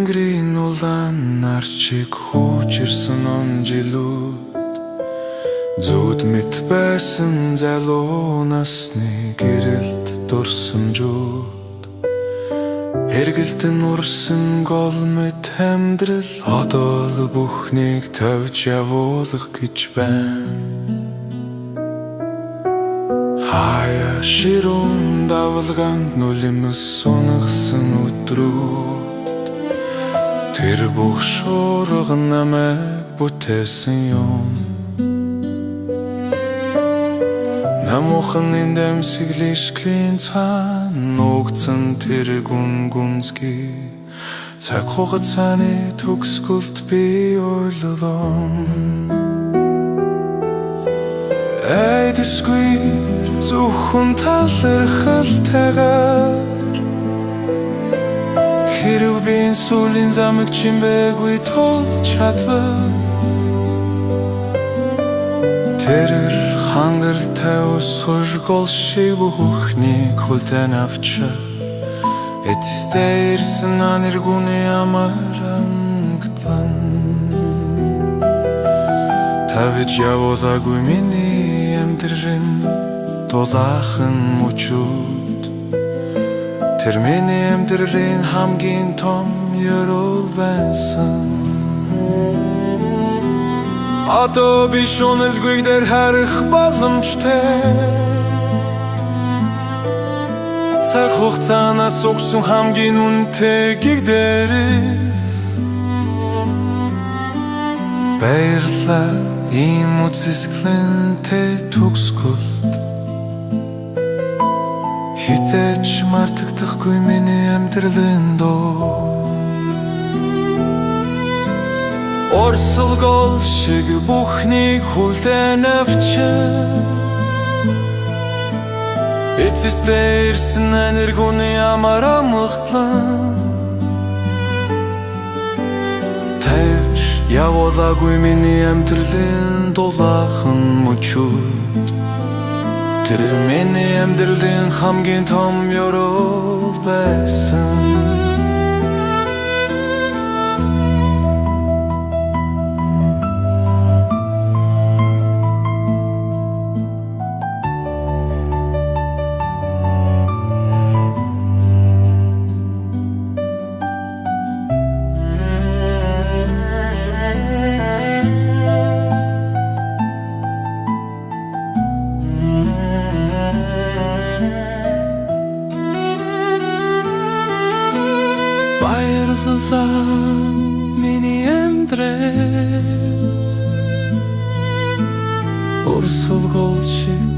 Тэнгэрийн улаан нарчиг хуучирсан он жилүүд зүуд мэт байсан залуу насны гэрэлт дурсамжууд эргэлдэн урсан гол мэт амьдрал одоо л бүхнийг тавьж явуулах гэж байна. Хаяа ширүүн давалгаанд нүлэмс сунагсан өдрүүд тэр бүх шуурга намайг бүтээсэн юм. Намуухан эндэмсэглэшклийн цаан нуугдсан тэр гүнгүнзгий цаг хугацааны төгсгөлд би ойлголон. Айдасгүй зөвхөн талархалтайгаар хэрэв би энэ сүүлийн замыг чимээгүй тулж чадвал тэрэр хангалтай усхургол шиг бүхнийг хүлээн авчаа эцэстээ ирсэн анэргүний амар ангитлан тавьж явуулаагүй миний амьдрын дулаахан мөчүүд тэр миний амьдралын хамгийн том ёрол байсан. Одоо би шуналгүй дээр харах боломжтой цаг хугацаанаас өгсөн хамгийн үнэтэй гэг дээр баярлалаа ийм үзэсгэлэнтэй төгсгөлд хитэж мартагдахгүй миний амьдралын дуу орсолгол шиг бүхнийг хүлээн авчаа эцэстээ ирсэн энергоны амар амгалан тавьж явуулаагүй миний амьдралын дулаахан мөчүүд тэр миний амьдралын хамгийн том ёрол байсан. Баярлалаа миний амьдрал өрсөлгөл шиг